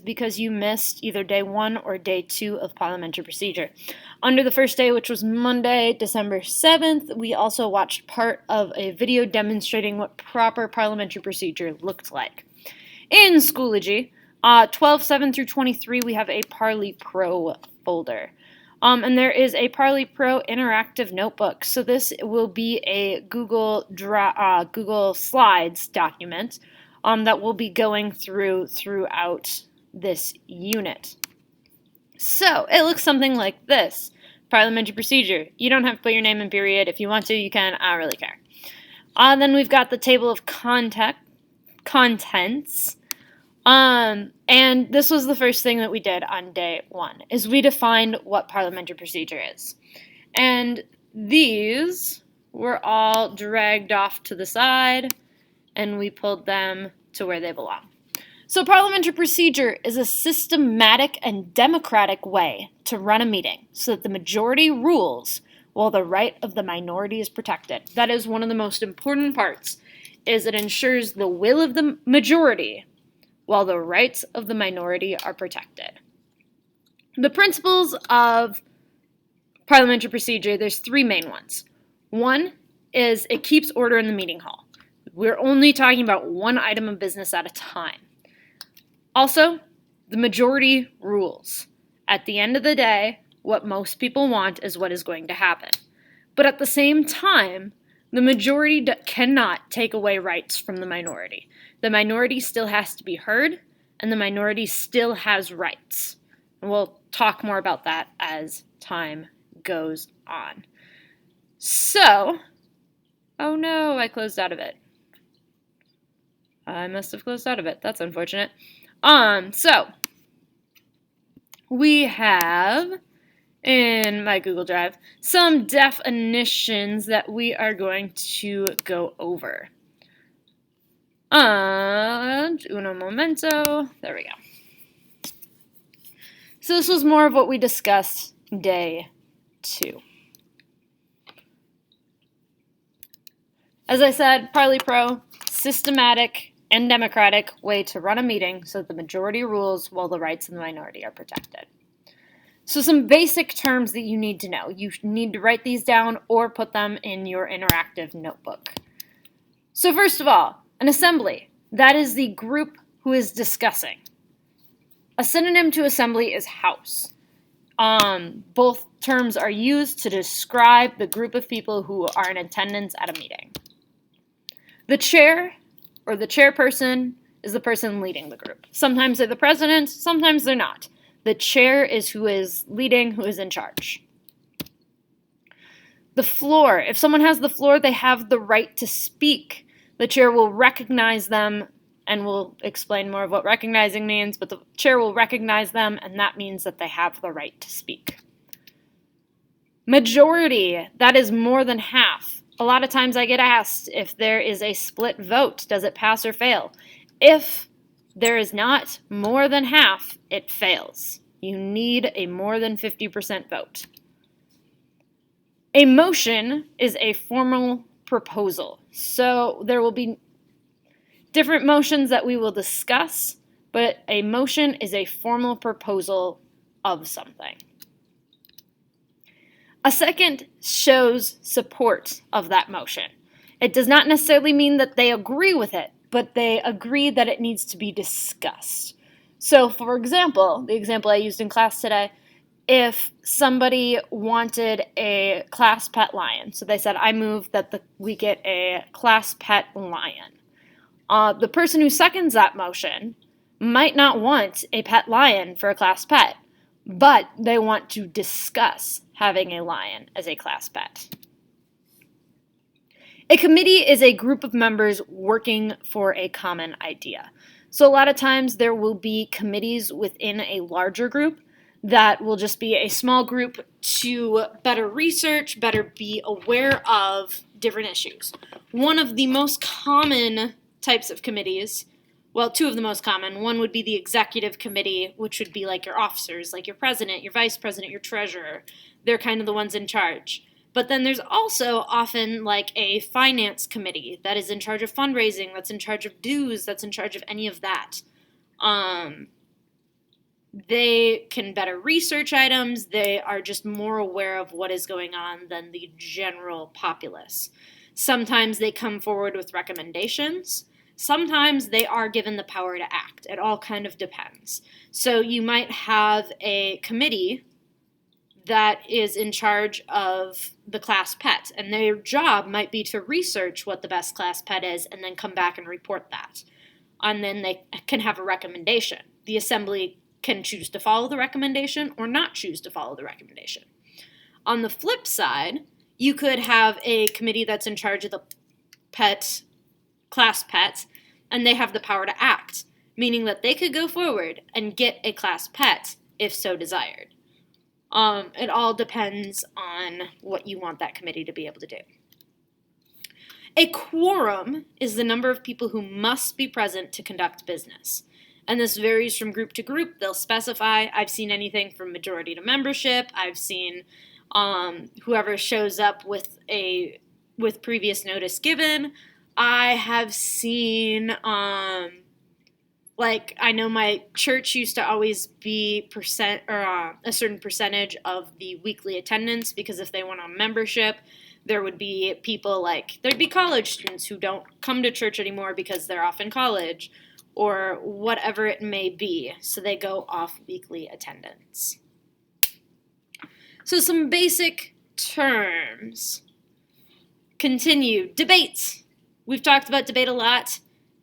because you missed either day 1 or day 2 of parliamentary procedure. Under the first day, which was Monday, December 7th, we also watched part of a video demonstrating what proper parliamentary procedure looked like. In Schoology, 12/7 through 23, we have a Parli Pro folder. And there is a Parli Pro interactive notebook. So this will be a Google Slides document that we'll be going throughout this unit. So it looks something like this. Parliamentary procedure. You don't have to put your name and period. If you want to, you can. I don't really care. Then we've got the table of contents. And this was the first thing that we did on day 1, is we defined what parliamentary procedure is. And these were all dragged off to the side, and we pulled them to where they belong. So parliamentary procedure is a systematic and democratic way to run a meeting so that the majority rules while the right of the minority is protected. That is one of the most important parts, is it ensures the will of the majority while the rights of the minority are protected. The principles of parliamentary procedure, there's 3 main ones. One is it keeps order in the meeting hall. We're only talking about one item of business at a time. Also, the majority rules. At the end of the day, what most people want is what is going to happen. But at the same time, the majority cannot take away rights from the minority. The minority still has to be heard, and the minority still has rights. And we'll talk more about that as time goes on. So, oh no, I closed out of it. I must have closed out of it. That's unfortunate. So we have in my Google Drive some definitions that we are going to go over. Uno momento. There we go. So this was more of what we discussed day 2. As I said, Parli Pro, systematic and democratic way to run a meeting so that the majority rules while the rights of the minority are protected. So some basic terms that you need to know. You need to write these down or put them in your interactive notebook. So first of all, an assembly. That is the group who is discussing. A synonym to assembly is house. Both terms are used to describe the group of people who are in attendance at a meeting. The chair or the chairperson is the person leading the group. Sometimes they're the president, sometimes they're not. The chair is who is leading, who is in charge. The floor. If someone has the floor, they have the right to speak. The chair will recognize them, and we'll explain more of what recognizing means, but the chair will recognize them, and that means that they have the right to speak. Majority. That is more than half. A lot of times I get asked if there is a split vote, does it pass or fail? If there is not more than half, it fails. You need a more than 50% vote. A motion is a formal proposal. So there will be different motions that we will discuss, but a motion is a formal proposal of something. A second shows support of that motion. It does not necessarily mean that they agree with it, but they agree that it needs to be discussed. So, for example, the example I used in class today, if somebody wanted a class pet lion, so they said, I move that we get a class pet lion. The person who seconds that motion might not want a pet lion for a class pet, but they want to discuss having a lion as a class pet. A committee is a group of members working for a common idea. So a lot of times there will be committees within a larger group that will just be a small group to better research, better be aware of different issues. One of the most common types of committees, well, 2 of the most common, one would be the executive committee, which would be like your officers, like your president, your vice president, your treasurer. They're kind of the ones in charge. But then there's also often like a finance committee that is in charge of fundraising, that's in charge of dues, that's in charge of any of that. They can better research items. They are just more aware of what is going on than the general populace. Sometimes they come forward with recommendations. Sometimes they are given the power to act. It all kind of depends. So you might have a committee that is in charge of the class pet, and their job might be to research what the best class pet is and then come back and report that. And then they can have a recommendation. The assembly can choose to follow the recommendation or not choose to follow the recommendation. On the flip side, you could have a committee that's in charge of the class pets, and they have the power to act, meaning that they could go forward and get a class pet if so desired. It all depends on what you want that committee to be able to do. A quorum is the number of people who must be present to conduct business. And this varies from group to group. They'll specify. I've seen anything from majority to membership. I've seen whoever shows up with previous notice given. I have seen like I know my church used to always be a certain percentage of the weekly attendance, because if they went on membership, there would be people like there'd be college students who don't come to church anymore because they're off in college, or whatever it may be, so they go off weekly attendance. So some basic terms. Continue. Debates. We've talked about debate a lot.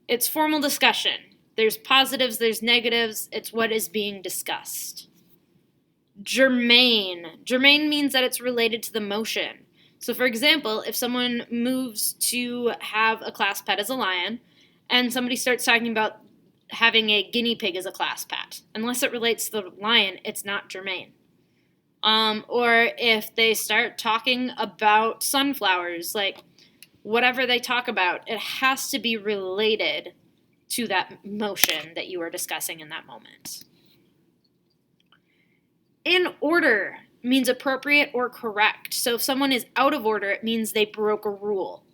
It's formal discussion. There's positives, there's negatives. It's what is being discussed. Germane. Germane means that it's related to the motion. So for example, if someone moves to have a class pet as a lion, and somebody starts talking about having a guinea pig as a class pet, unless it relates to the lion, it's not germane. Or if they start talking about sunflowers, like whatever they talk about, it has to be related to that motion that you are discussing in that moment. In order means appropriate or correct. So if someone is out of order, it means they broke a rule.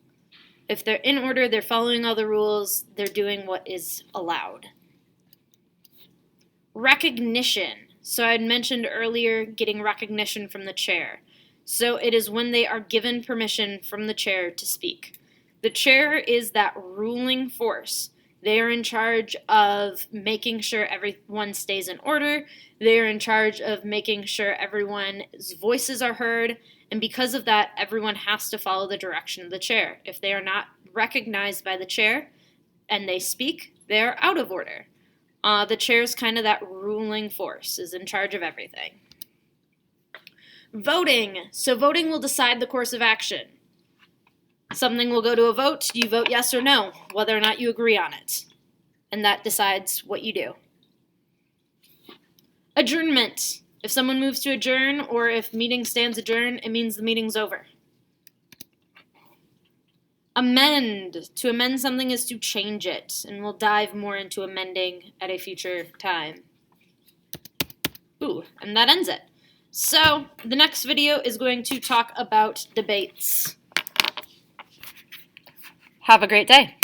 If they're in order, they're following all the rules, they're doing what is allowed. Recognition. So I had mentioned earlier getting recognition from the chair. So it is when they are given permission from the chair to speak. The chair is that ruling force. They are in charge of making sure everyone stays in order. They are in charge of making sure everyone's voices are heard. And because of that, everyone has to follow the direction of the chair. If they are not recognized by the chair and they speak, they are out of order. The chair is kind of that ruling force, is in charge of everything. Voting. So voting will decide the course of action. Something will go to a vote. You vote yes or no, whether or not you agree on it. And that decides what you do. Adjournment. If someone moves to adjourn, or if meeting stands adjourned, it means the meeting's over. Amend. To amend something is to change it, and we'll dive more into amending at a future time. Ooh, and that ends it. So, the next video is going to talk about debates. Have a great day.